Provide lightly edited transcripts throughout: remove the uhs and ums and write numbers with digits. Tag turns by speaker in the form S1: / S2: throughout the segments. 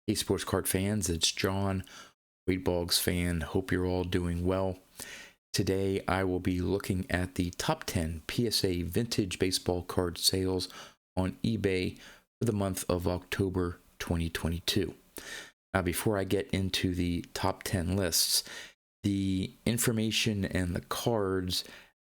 S1: Hey, sports card fans, it's John, Boggs fan. Hope you're all doing well. Today, I will be looking at the top 10 PSA vintage baseball card sales on eBay for the month of October 2022. Now, before I get into the top 10 lists, the information and the cards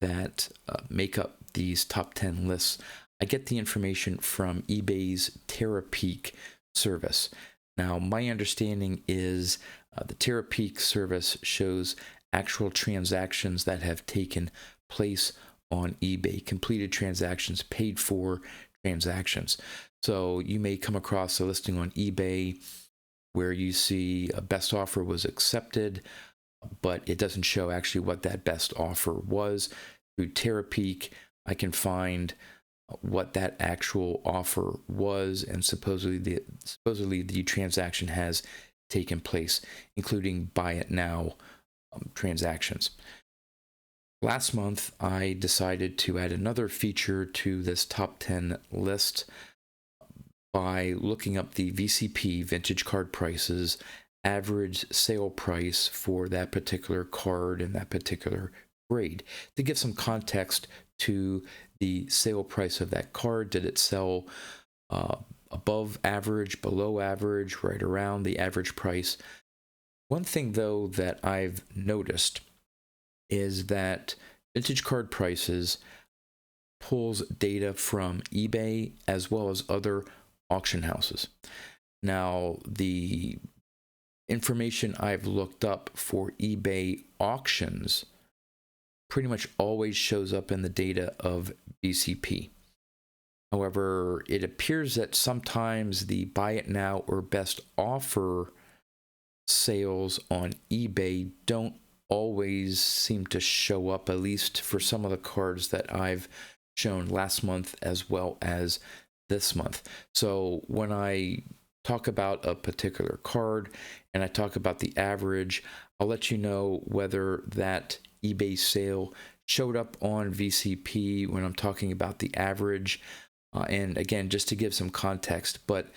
S1: that make up these top 10 lists, I get the information from eBay's TerraPeak service. Now, my understanding is the TerraPeak service shows actual transactions that have taken place on eBay, completed transactions, paid for transactions. So you may come across a listing on eBay where you see a best offer was accepted, but it doesn't show actually what that best offer was. Through TerraPeak, I can find what that actual offer was, and supposedly the transaction has taken place, including buy it now transactions. Last month, I decided to add another feature to this top 10 list by looking up the VCP vintage card prices, average sale price for that particular card and that particular grade, to give some context to the sale price of that card. Did it sell above average, below average, right around the average price? One thing, though, that I've noticed is that vintage card prices pulls data from eBay as well as other auction houses. Now, the information I've looked up for eBay auctions pretty much always shows up in the data of VCP. However, it appears that sometimes the buy it now or best offer sales on eBay don't always seem to show up, at least for some of the cards that I've shown last month as well as this month. So when I talk about a particular card and I talk about the average, I'll let you know whether that eBay sale showed up on VCP when I'm talking about the average. And again, just to give some context, but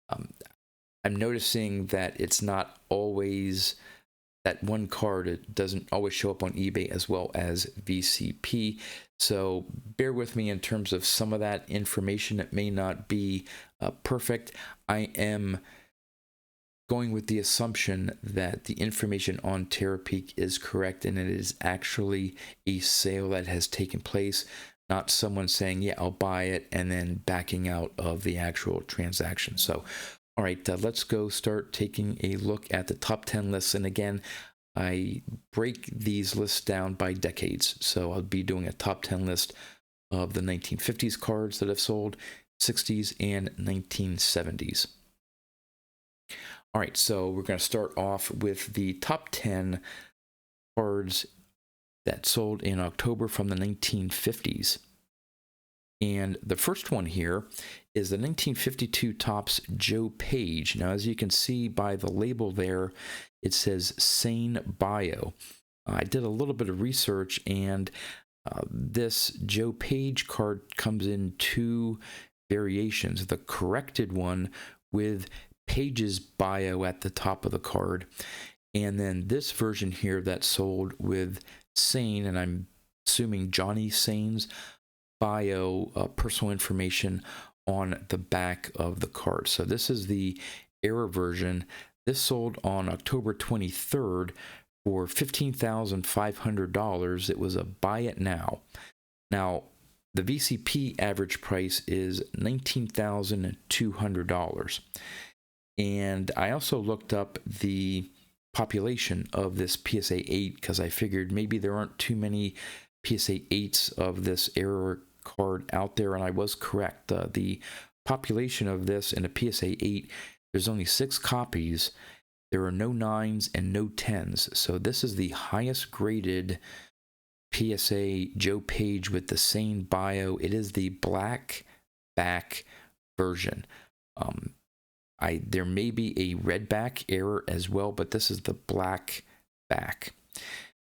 S1: I'm noticing that it's not always that one card. It doesn't always show up on eBay as well as VCP. So bear with me in terms of some of that information. It may not be perfect. I am going with the assumption that the information on TerraPeak is correct and it is actually a sale that has taken place, not someone saying, yeah, I'll buy it, and then backing out of the actual transaction. So, all right, let's go start taking a look at the top 10 lists. And again, I break these lists down by decades. So I'll be doing a top 10 list of the 1950s cards that have sold, 60s, and 1970s. All right, so we're going to start off with the top 10 cards that sold in October from the 1950s. And the first one here is the 1952 Topps Joe Page. Now, as you can see by the label there, it says Sane Bio. I did a little bit of research, and this Joe Page card comes in two variations. The corrected one with Page's bio at the top of the card, and then this version here that sold with Sane, and I'm assuming Johnny Sane's bio, personal information on the back of the card. So this is the error version. This sold on October 23rd for $15,500. It was a buy it now. Now, the VCP average price is $19,200. And I also looked up the population of this PSA 8 because I figured maybe there aren't too many PSA 8s of this error card out there, and I was correct. The population of this in a PSA 8, there's only 6 copies. There are no 9s and no 10s. So this is the highest graded PSA Joe Page with the same bio. It is the black back version. There may be a red back error as well, but this is the black back.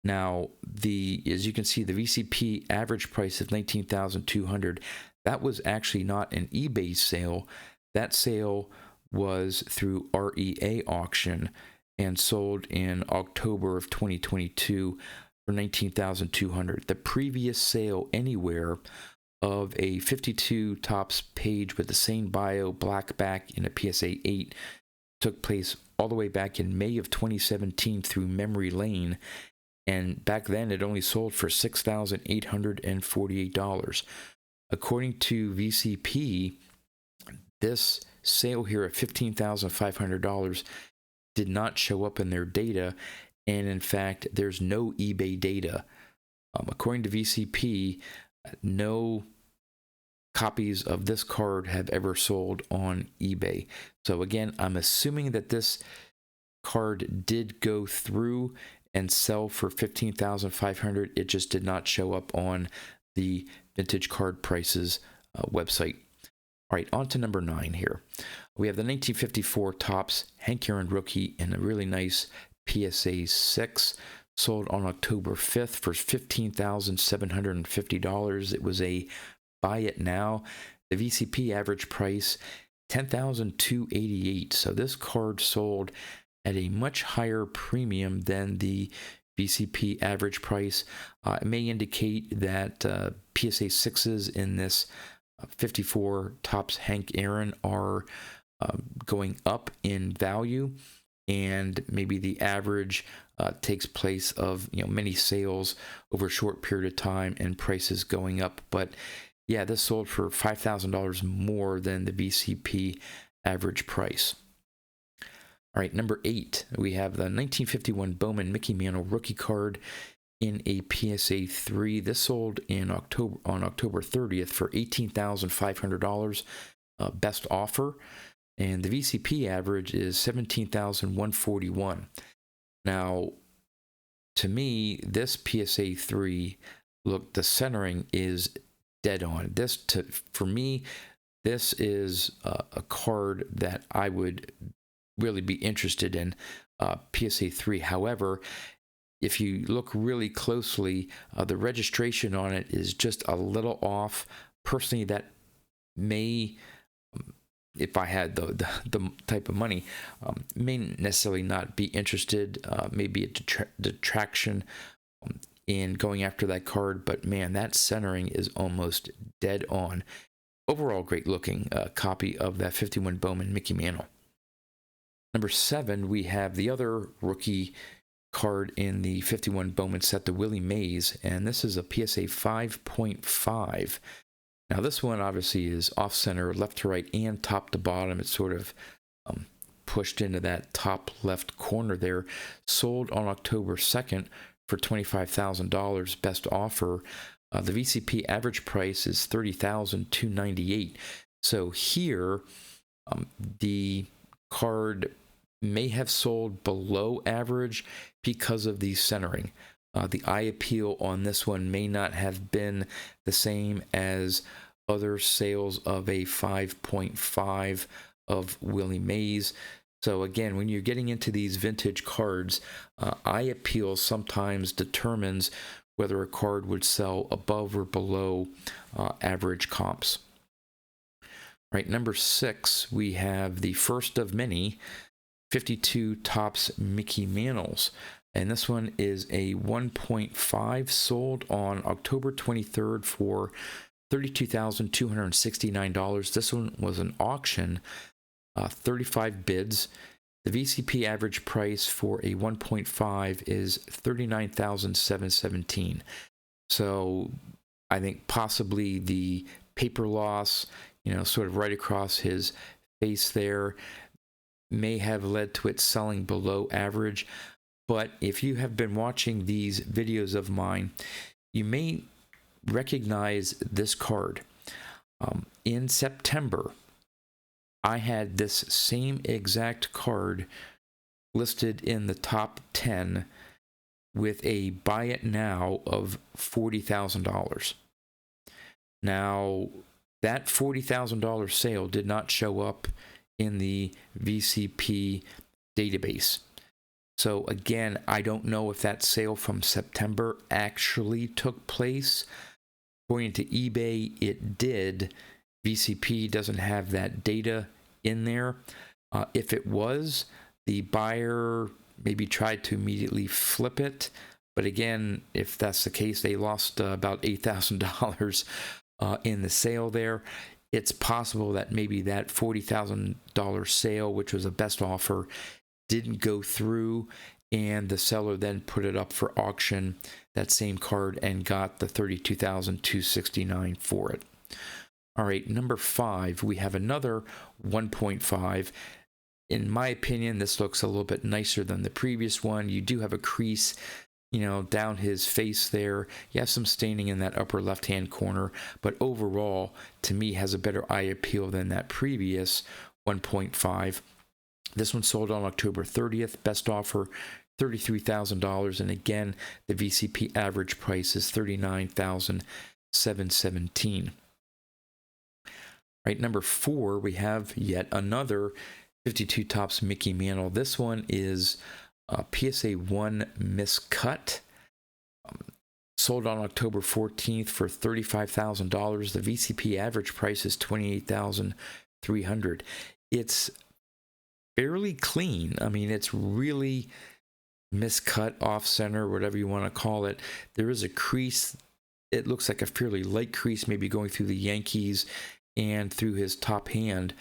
S1: Now, as you can see, the VCP average price of $19,200. That was actually not an eBay sale. That sale was through REA auction and sold in October of 2022 for $19,200. The previous sale anywhere of a 52 tops page with the same bio, black back, in a PSA 8 took place all the way back in May of 2017 through Memory Lane, and back then it only sold for $6,848. According to VCP, this sale here at $15,500 did not show up in their data, and in fact there's no eBay data. According to VCP, no copies of this card have ever sold on eBay. So again, I'm assuming that this card did go through and sell for $15,500. It just did not show up on the Vintage Card Prices website. All right, on to number 9 here. We have the 1954 Topps Hank Aaron rookie in a really nice PSA 6, sold on October 5th for $15,750. It was a buy it now. The VCP average price $10,288. So this card sold at a much higher premium than the VCP average price. It may indicate that PSA 6s in this 54 Topps Hank Aaron are going up in value, and maybe the average takes place of many sales over a short period of time and prices going up. But yeah, this sold for $5,000 more than the VCP average price. All right, number 8, we have the 1951 Bowman Mickey Mantle rookie card in a PSA 3. This sold on October 30th for $18,500, best offer, and the VCP average is $17,141. Now, to me, this PSA 3, look, the centering is dead on. For me, this is a card that I would really be interested in, PSA 3. However, if you look really closely, the registration on it is just a little off. Personally, that may, if I had the type of money, may necessarily not be interested. Maybe a detraction in going after that card. But man, that centering is almost dead on. Overall, great looking copy of that 51 Bowman Mickey Mantle. Number 7, we have the other rookie card in the 51 Bowman set, the Willie Mays, and this is a PSA 5.5. Now this one obviously is off center, left to right and top to bottom. It's sort of pushed into that top left corner there. Sold on October 2nd for $25,000, best offer. The VCP average price is $30,298. So here, the card may have sold below average because of the centering. The eye appeal on this one may not have been the same as other sales of a 5.5 of Willie Mays. So again, when you're getting into these vintage cards, eye appeal sometimes determines whether a card would sell above or below average comps. Right, number 6, we have the first of many 52 Topps Mickey Mantles, and this one is a 1.5, sold on October 23rd for $32,269. This one was an auction, 35 bids. The VCP average price for a 1.5 is $39,717. So I think possibly the paper loss, sort of right across his face there, may have led to it selling below average. But if you have been watching these videos of mine, you may recognize this card. In September, I had this same exact card listed in the top 10 with a buy it now of $40,000. Now, that $40,000 sale did not show up in the VCP database. So again, I don't know if that sale from September actually took place. According to eBay, it did. VCP doesn't have that data in there. If it was, the buyer maybe tried to immediately flip it. But again, if that's the case, they lost about $8,000 in the sale there. It's possible that maybe that $40,000 sale, which was a best offer, didn't go through, and the seller then put it up for auction, that same card, and got the $32,269 for it. All right, number 5, we have another 1.5. In my opinion, this looks a little bit nicer than the previous one. You do have a crease, down his face there. You have some staining in that upper left-hand corner, but overall, to me, has a better eye appeal than that previous 1.5. This one sold on October 30th. Best offer, $33,000. And again, the VCP average price is $39,717. Right, number 4, we have yet another 52 Topps Mickey Mantle. This one is PSA 1 miscut. Sold on October 14th for $35,000. The VCP average price is $28,300. It's fairly clean. I mean, it's really miscut, off center, whatever you want to call it. There is a crease. It looks like a fairly light crease, maybe going through the Yankees and through his top hand.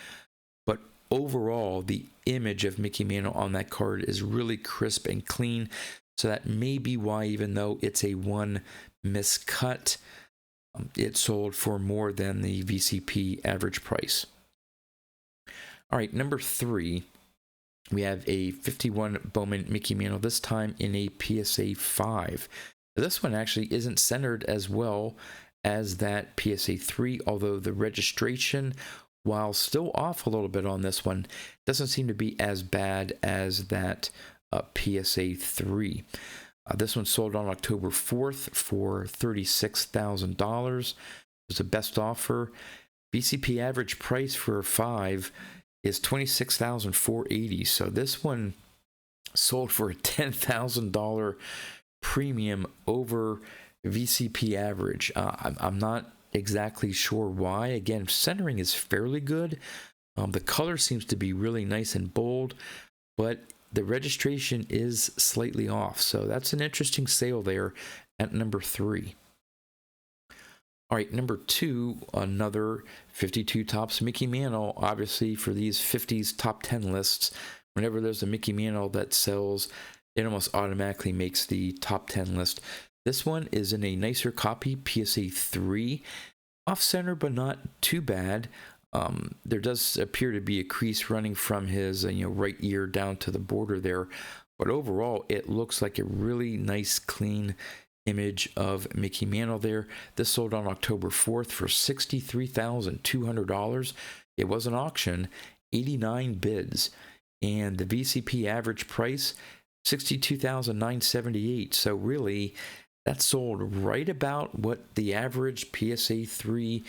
S1: But overall, the image of Mickey Mantle on that card is really crisp and clean. So that may be why, even though it's a 1 miscut, it sold for more than the VCP average price. All right, number 3, we have a 51 Bowman Mickey Mantle, this time in a PSA 5. This one actually isn't centered as well as that PSA 3, although the registration, while still off a little bit on this one, doesn't seem to be as bad as that PSA 3. This one sold on October 4th for $36,000. It was a best offer. VCP average price for a 5 is $26,480. So this one sold for a $10,000 premium over VCP average. I'm not exactly sure why. Again, centering is fairly good. The color seems to be really nice and bold, but the registration is slightly off. So that's an interesting sale there at number 3. All right, number 2, another 52 Topps Mickey Mantle. Obviously, for these 50s top 10 lists, whenever there's a Mickey Mantle that sells, it almost automatically makes the top 10 list. This one is in a nicer copy, PSA 3, off center, but not too bad. There does appear to be a crease running from his right ear down to the border there, but overall, it looks like a really nice, clean image of Mickey Mantle there. This sold on October 4th for $63,200. It was an auction, 89 bids, and the VCP average price, $62,978. So really, that sold right about what the average PSA 3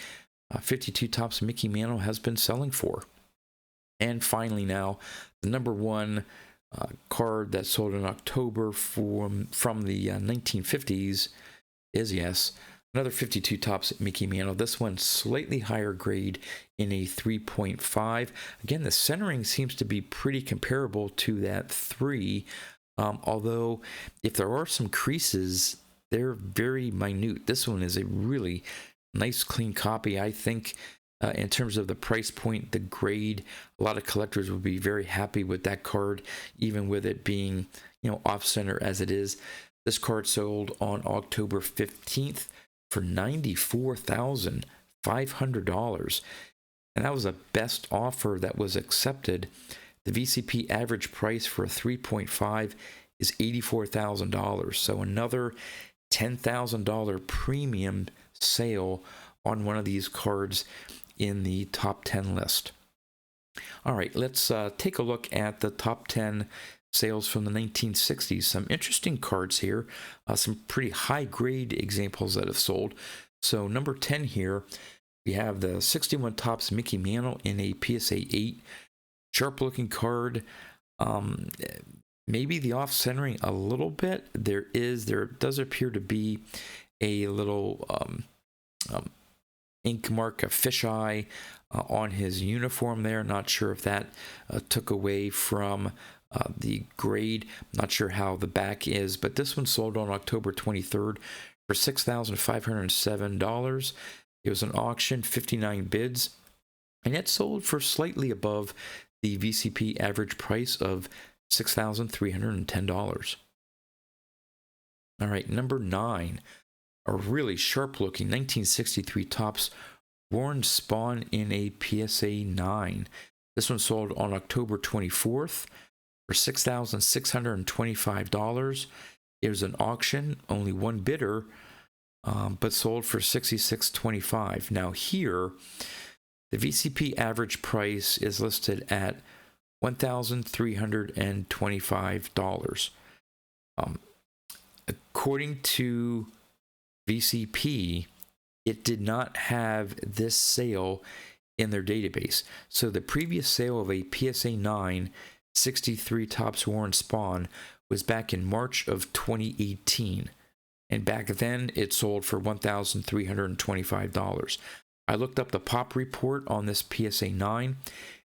S1: 52 Topps Mickey Mantle has been selling for. And finally now, the number 1 card that sold in October from the 1950s is, yes, another 52 Topps Mickey Mantle. This one slightly higher grade in a 3.5. Again, the centering seems to be pretty comparable to that 3, although if there are some creases, they're very minute. This one is a really nice, clean copy. I think in terms of the price point, the grade, a lot of collectors would be very happy with that card, even with it being, off center as it is. This card sold on October 15th for $94,500. And that was a best offer that was accepted. The VCP average price for a 3.5 is $84,000. So another $10,000 premium sale on one of these cards in the top 10 list. All right, let's take a look at the top 10 sales from the 1960s. Some interesting cards here, some pretty high grade examples that have sold. So number 10 here, we have the 61 Topps Mickey Mantle in a PSA 8. Sharp looking card. Maybe the off centering a little bit. There does appear to be a little ink mark, a fisheye on his uniform there. Not sure if that took away from the grade. Not sure how the back is, but this one sold on October 23rd for $6,507. It was an auction, 59 bids, and it sold for slightly above the VCP average price of $6,310. All right, number 9, a really sharp-looking 1963 Topps Warren Spawn in a PSA 9. This one sold on October 24th for $6,625. It was an auction, only one bidder, but sold for $66.25. Now here, the VCP average price is listed at $1,325. According to VCP, it did not have this sale in their database. So the previous sale of a PSA 9 63 Topps Warren Spawn was back in March of 2018. And back then, it sold for $1,325. I looked up the pop report on this PSA 9.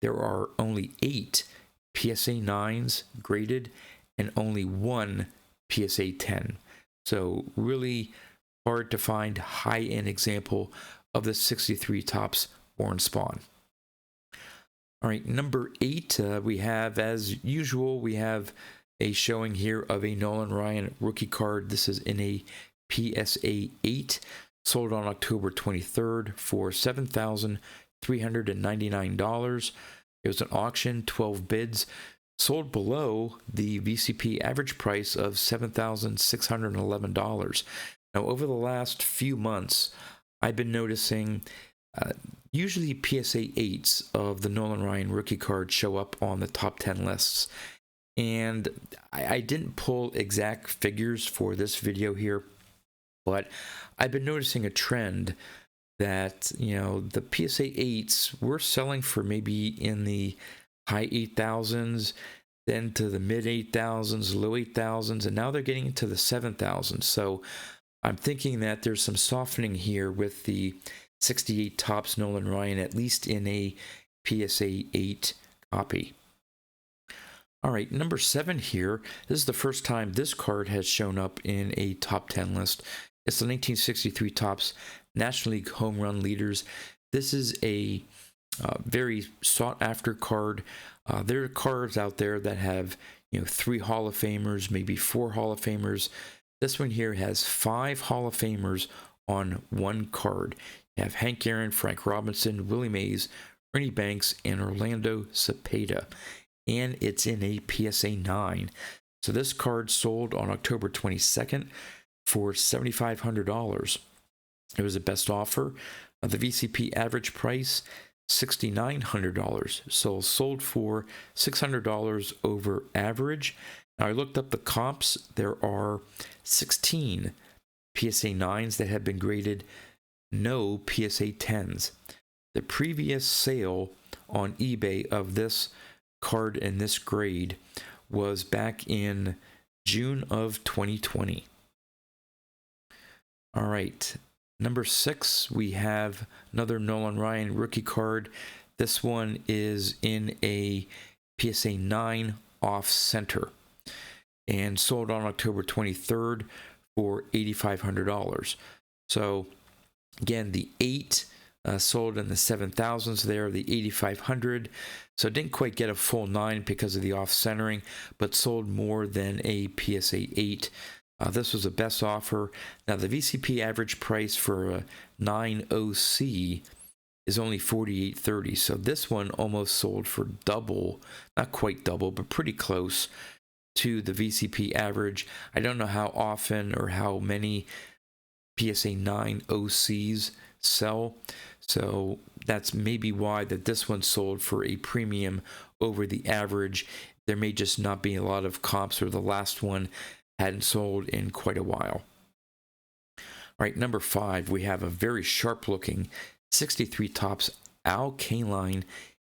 S1: There are only 8 PSA 9s graded and only 1 PSA 10. So really hard to find high-end example of the 63 Topps Warren Spawn. All right, number 8, we have, as usual, we have a showing here of a Nolan Ryan rookie card. This is in a PSA 8, sold on October 23rd for $7,399. It was an auction, 12 bids, sold below the VCP average price of $7,611. Now, over the last few months, I've been noticing usually PSA 8s of the Nolan Ryan rookie card show up on the top 10 lists. And I didn't pull exact figures for this video here, but I've been noticing a trend that, you know, the PSA 8s were selling for maybe in the high 8,000s, then to the mid 8,000s, low 8,000s, and now they're getting into the 7,000s. So I'm thinking that there's some softening here with the 68 Topps Nolan Ryan, at least in a PSA 8 copy. All right, number 7 here. This is the first time this card has shown up in a top 10 list. It's the 1963 Topps National League Home Run Leaders. This is a very sought-after card. There are cards out there that have, 3 Hall of Famers, maybe 4 Hall of Famers. This one here has 5 Hall of Famers on one card. You have Hank Aaron, Frank Robinson, Willie Mays, Ernie Banks, and Orlando Cepeda. And it's in a PSA 9. So this card sold on October 22nd for $7,500. It was a best offer. The VCP average price, $6,900. So sold for $600 over average. Now I looked up the comps. There are 16 PSA 9s that have been graded, no PSA 10s. The previous sale on eBay of this card in this grade was back in June of 2020. All right, number 6, we have another Nolan Ryan rookie card. This one is in a PSA 9 off center and sold on October 23rd for $8,500. So again, the 8 sold in the 7,000s there, the 8,500. So it didn't quite get a full 9 because of the off-centering, but sold more than a PSA 8. This was a best offer. Now, the VCP average price for a 9 OC is only $48.30. So this one almost sold for double, not quite double, but pretty close to the VCP average. I don't know how often or how many PSA 9 OCs sell, so that's maybe why that this one sold for a premium over the average. There may just not be a lot of comps, or the last one hadn't sold in quite a while. All right, number 5, we have a very sharp looking 63 Topps Al Kaline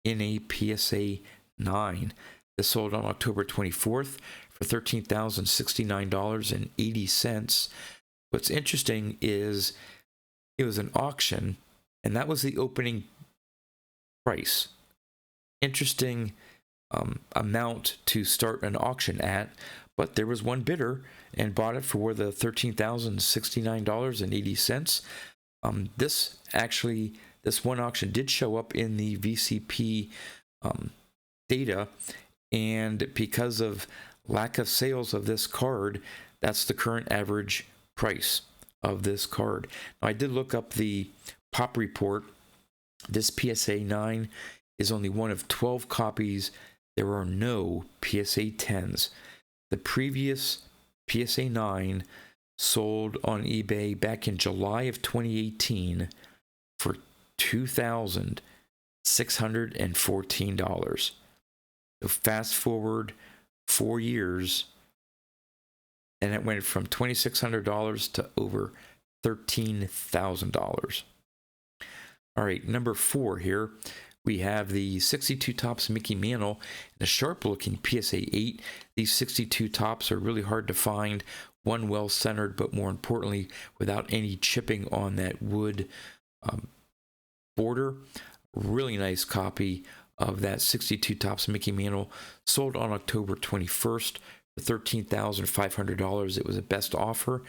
S1: in a PSA 9. This sold on October 24th for $13,069.80. What's interesting is it was an auction, And that was the opening price. Interesting amount to start an auction at, but there was one bidder and bought it for the $13,069.80. This one auction did show up in the VCP data, and because of lack of sales of this card, that's the current average price of this card. Now, I did look up the pop report. This PSA 9 is only one of 12 copies. There are no PSA 10s. The previous PSA 9 sold on eBay back in July of 2018 for $2,614. So fast forward 4 years, and it went from $2,600 to over $13,000. All right, number 4 here. We have the 62 Topps Mickey Mantle and a sharp-looking PSA 8. These 62 Topps are really hard to find. One well-centered, but more importantly, without any chipping on that wood border. Really nice copy of that 62 Topps Mickey Mantle. Sold on October 21st for $13,500. It was a best offer.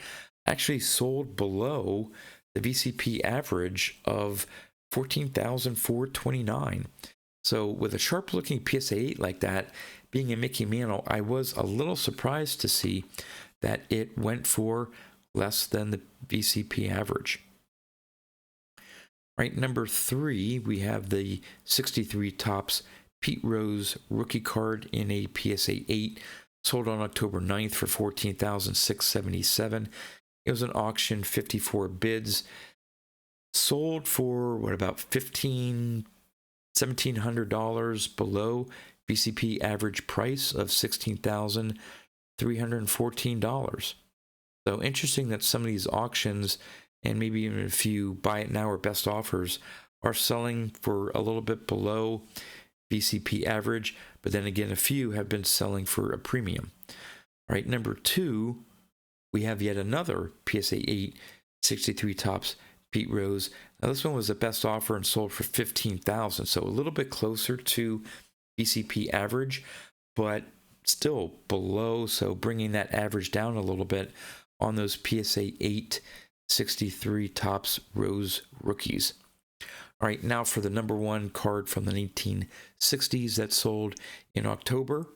S1: Actually sold below the VCP average of $14,429. So with a sharp looking PSA 8 like that, being a Mickey Mantle, I was a little surprised to see that it went for less than the VCP average. Right, number 3, we have the 63 Topps Pete Rose rookie card in a PSA 8, sold on October 9th for $14,677. It was an auction, 54 bids. Sold for about $1,700 below VCP average price of $16,314. So interesting that some of these auctions, and maybe even a few buy it now or best offers, are selling for a little bit below VCP average, but then again, a few have been selling for a premium. All right, number 2, we have yet another PSA 8 63 Topps Pete Rose. Now this one was the best offer and sold for $15,000, so a little bit closer to VCP average, but still below, so bringing that average down a little bit on those PSA 8 63 Topps Rose rookies. All right, now for the number 1 card from the 1960s that sold in October.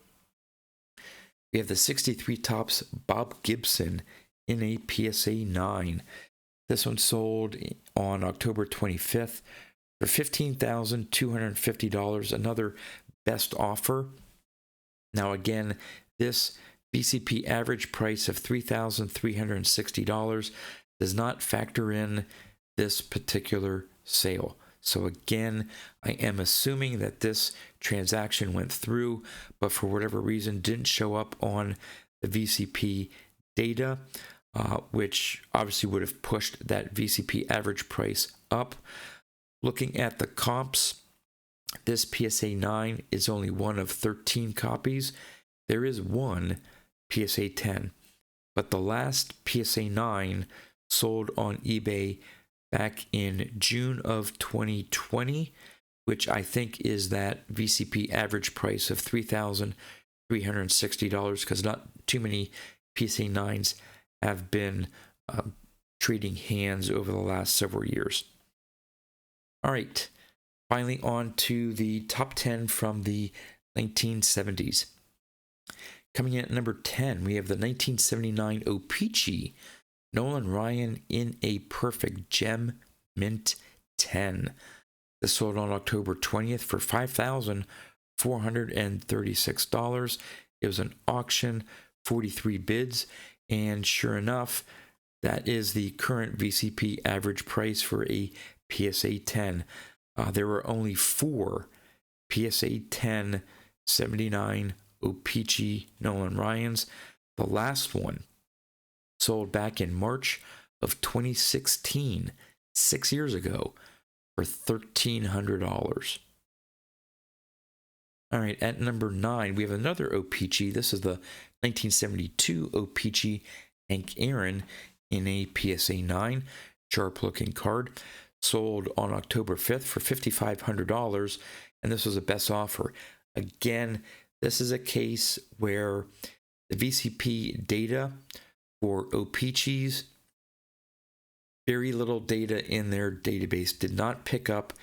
S1: We have the 63 Topps Bob Gibson in a PSA 9. This one sold on October 25th for $15,250, another best offer. Now again, this VCP average price of $3,360 does not factor in this particular sale. So again, I am assuming that this transaction went through, but for whatever reason didn't show up on the VCP data, which obviously would have pushed that VCP average price up. Looking at the comps, this PSA 9 is only one of 13 copies. There is one PSA 10, but the last PSA 9 sold on eBay back in June of 2020, which I think is that VCP average price of $3,360, because not too many PSA 9s have been trading hands over the last several years. All right, finally on to the top 10 from the 1970s. Coming in at number 10, we have the 1979 O-Pee-Chee Nolan Ryan in a perfect gem mint 10. This sold on October 20th for $5,436. It was an auction, 43 bids, and sure enough, that is the current VCP average price for a PSA 10. There were only 4 PSA 10 79 O-Pee-Chee Nolan Ryans. The last one sold back in March of 2016, 6 years ago, for $1,300. All right, at number 9, we have another O-Pee-Chee. This is the 1972 O-Pee-Chee Hank Aaron in a PSA 9. Sharp-looking card. sold on October 5th for $5,500, and this was a best offer. Again, this is a case where the VCP data for O-Pee-Chees, very little data in their database, did not pick up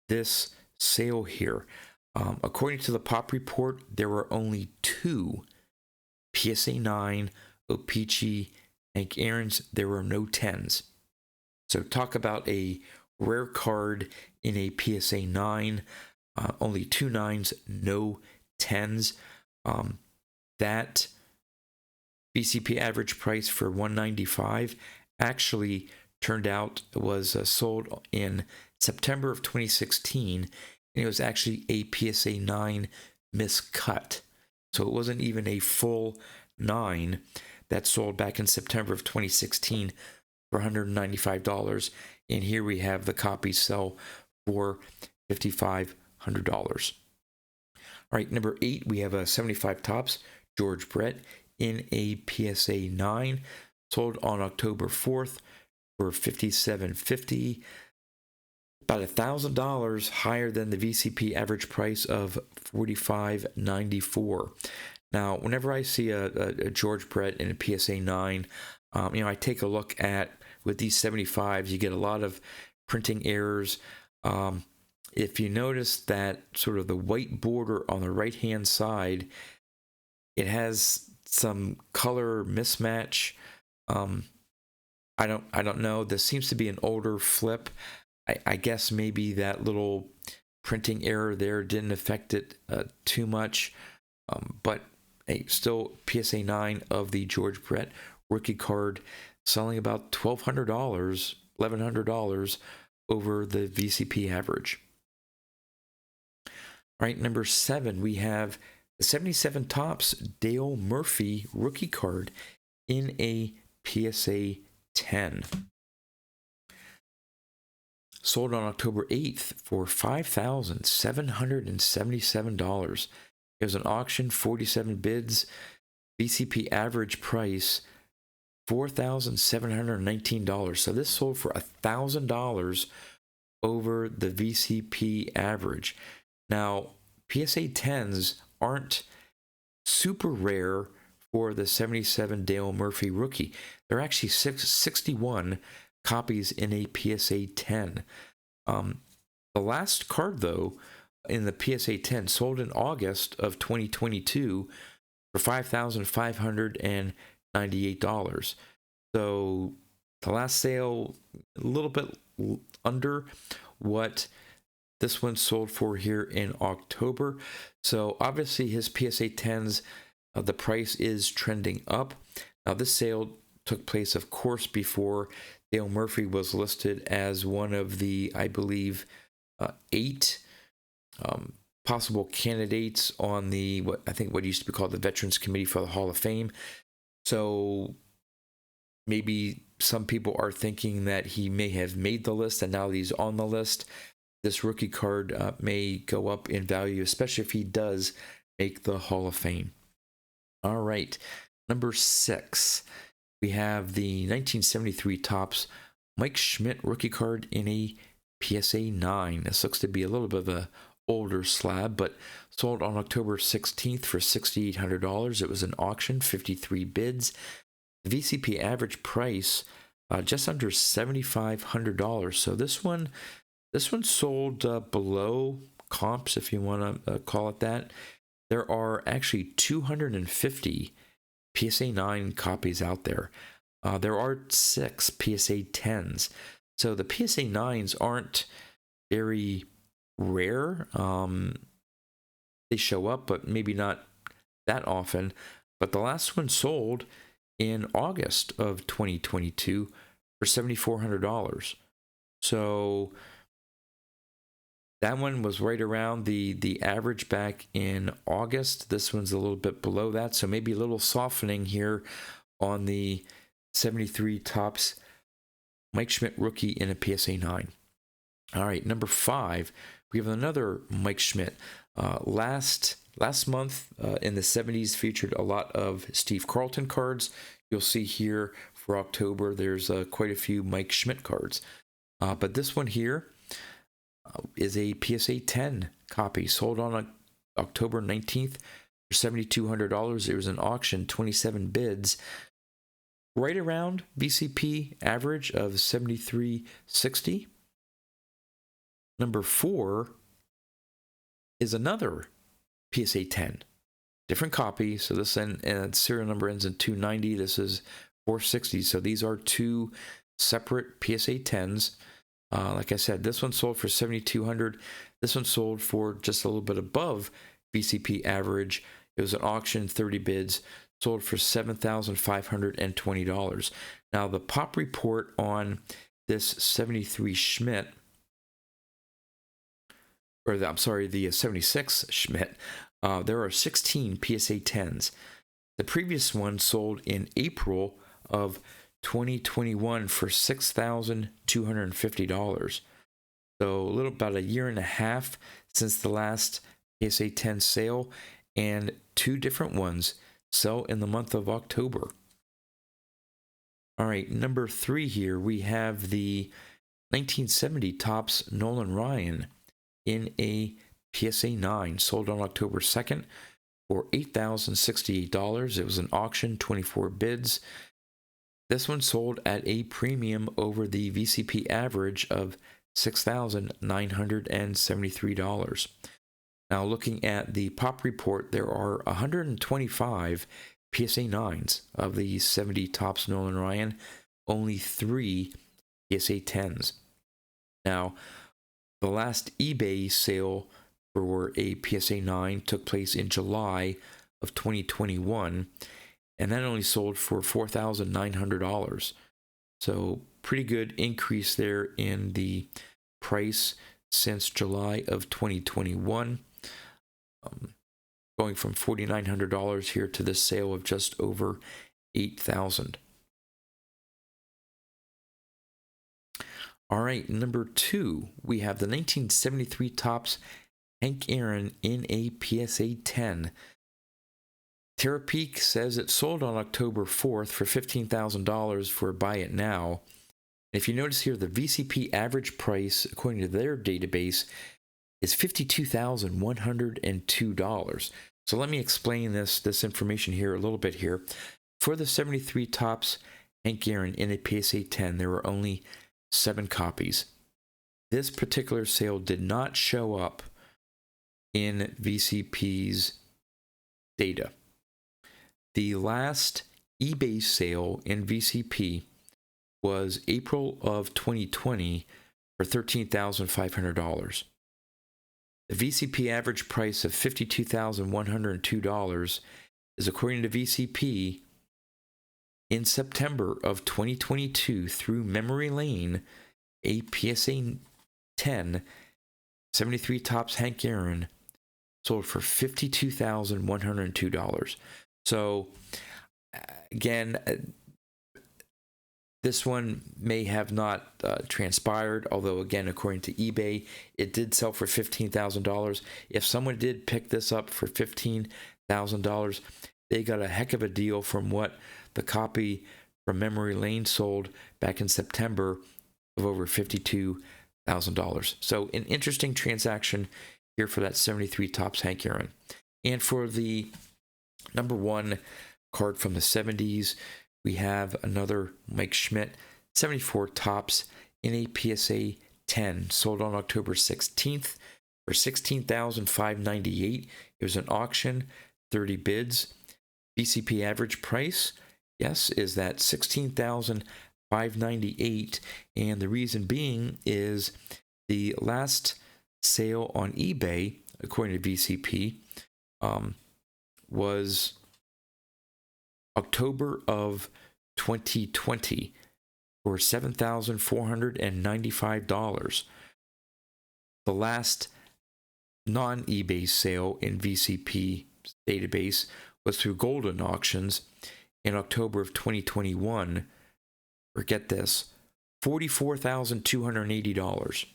S1: this sale here. According to the Pop Report, there were only 2 PSA 9 O-Pee-Chee Hank Aaron's. There were no 10s. So talk about a rare card in a PSA 9. Only 2 9s, no 10s. That VCP average price for $195 actually turned out was sold in September of 2016, and it was actually a PSA 9 miscut. So it wasn't even a full 9 that sold back in September of 2016 for $195. And here we have the copies sell for $5,500. All right, number 8, we have a 75 Topps George Brett in a PSA 9, sold on October 4th for $5,750, about $1,000 higher than the VCP average price of $45.94. Now, whenever I see a George Brett in a PSA 9, I take a look at, with these 75s, you get a lot of printing errors. If you notice that sort of the white border on the right-hand side, it has some color mismatch. I don't know. This seems to be an older flip. I guess maybe that little printing error there didn't affect it too much. But hey, still PSA 9 of the George Brett rookie card selling about $1,200, $1,100 over the VCP average. All right, number 7, we have the 77 Topps Dale Murphy rookie card in a PSA 10. Sold on October 8th for $5,777. It was an auction, 47 bids, VCP average price $4,719. So this sold for $1,000 over the VCP average. Now, PSA 10s aren't super rare for the 77 Dale Murphy rookie. There are actually 61 copies in a PSA 10. The last card, though, in the PSA 10 sold in August of 2022 for $5,598. So the last sale, a little bit under what this one sold for here in October. So obviously his PSA 10s, the price is trending up. Now this sale took place, of course, before Dale Murphy was listed as one of the, I believe, 8 possible candidates on the what used to be called the Veterans Committee for the Hall of Fame. So maybe some people are thinking that he may have made the list, and now that he's on the list, this rookie card may go up in value, especially if he does make the Hall of Fame. All right, number 6, we have the 1973 Topps Mike Schmidt rookie card in a PSA 9. This looks to be a little bit of a older slab, but sold on October 16th for $6,800. It was an auction, 53 bids. The VCP average price just under $7,500. So this one sold below comps, if you want to call it that. There are actually 250 PSA 9 copies out there. There are 6 PSA 10s. So the PSA 9s aren't very rare. They show up, but maybe not that often. But the last one sold in August of 2022 for $7,400. So that one was right around the average back in August. This one's a little bit below that, so maybe a little softening here on the 73 Topps Mike Schmidt rookie in a PSA 9. All right, number 5, we have another Mike Schmidt. Last month in the 70s featured a lot of Steve Carlton cards. You'll see here for October there's quite a few Mike Schmidt cards. But this one here is a PSA 10 copy sold on October 19th for $7,200. It was an auction, 27 bids, right around VCP average of 73.60. Number 4 is another PSA 10, different copy. So this and serial number ends in 290. This is 460. So these are two separate PSA 10s. Like I said, this one sold for $7,200. This one sold for just a little bit above VCP average. It was an auction, 30 bids, sold for $7,520. Now, the pop report on this 73 Schmidt, or the 76 Schmidt, there are 16 PSA 10s. The previous one sold in April of 2021 for $6,250. So a little about a year and a half since the last PSA 10 sale, and two different ones sell in the month of October. All right, number 3 here, we have the 1970 Topps Nolan Ryan in a PSA 9, sold on October 2nd for $8,068. It was an auction, 24 bids. This one sold at a premium over the VCP average of $6,973. Now, looking at the pop report, there are 125 PSA 9s of the 70 Topps Nolan Ryan, only 3 PSA 10s. Now, the last eBay sale for a PSA 9 took place in July of 2021, and that only sold for $4,900. So pretty good increase there in the price since July of 2021, going from $4,900 here to the sale of just over $8,000. All right, number 2, we have the 1973 Topps Hank Aaron in a PSA 10. Terapeak says it sold on October 4th for $15,000 for buy it now. If you notice here, the VCP average price, according to their database, is $52,102. So let me explain this information here a little bit here. For the 73 Topps Hank Aaron in a PSA 10, there were only 7 copies. This particular sale did not show up in VCP's data. The last eBay sale in VCP was April of 2020 for $13,500. The VCP average price of $52,102 is, according to VCP, in September of 2022 through memory lane, a PSA 10 73 Topps Hank Aaron sold for $52,102. So, again, this one may have not transpired, although, again, according to eBay, it did sell for $15,000. If someone did pick this up for $15,000, they got a heck of a deal from what the copy from memory lane sold back in September of over $52,000. So, an interesting transaction here for that 73 Topps Hank Aaron. And for the number 1 card from the 70s, we have another Mike Schmidt 74 Topps in a PSA 10, sold on October 16th for $16,598. It was an auction, 30 bids. VCP average price, yes, is that $16,598, and the reason being is the last sale on eBay, according to VCP, was October of 2020 for $7,495. The last non-eBay sale in VCP database was through Golden Auctions in October of 2021. Forget this, $44,280.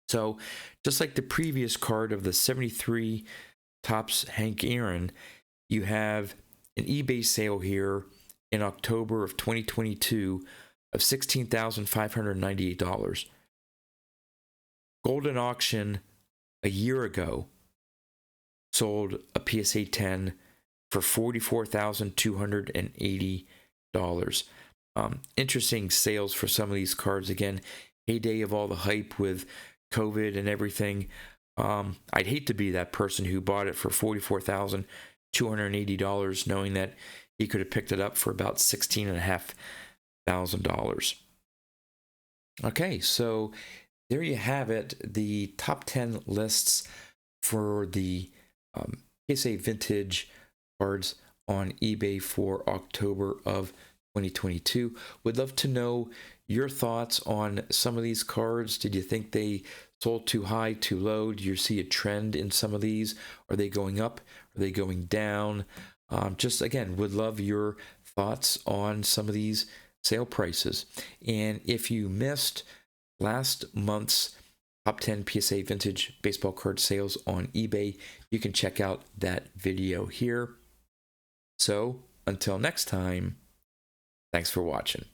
S1: So, just like the previous card of the 73 Topps Hank Aaron, you have an eBay sale here in October of 2022 of $16,598. Golden Auction a year ago sold a PSA 10 for $44,280. Interesting sales for some of these cards. Again, heyday of all the hype with COVID and everything. I'd hate to be that person who bought it for $44,280, knowing that he could have picked it up for about $16,500. Okay, so there you have it. The top 10 lists for the PSA vintage cards on eBay for October of 2022. Would love to know your thoughts on some of these cards. Did you think they sold too high, too low? Do you see a trend in some of these? Are they going up? Are they going down? Just again, would love your thoughts on some of these sale prices. And if you missed last month's top 10 PSA vintage baseball card sales on eBay, you can check out that video here. So until next time, thanks for watching.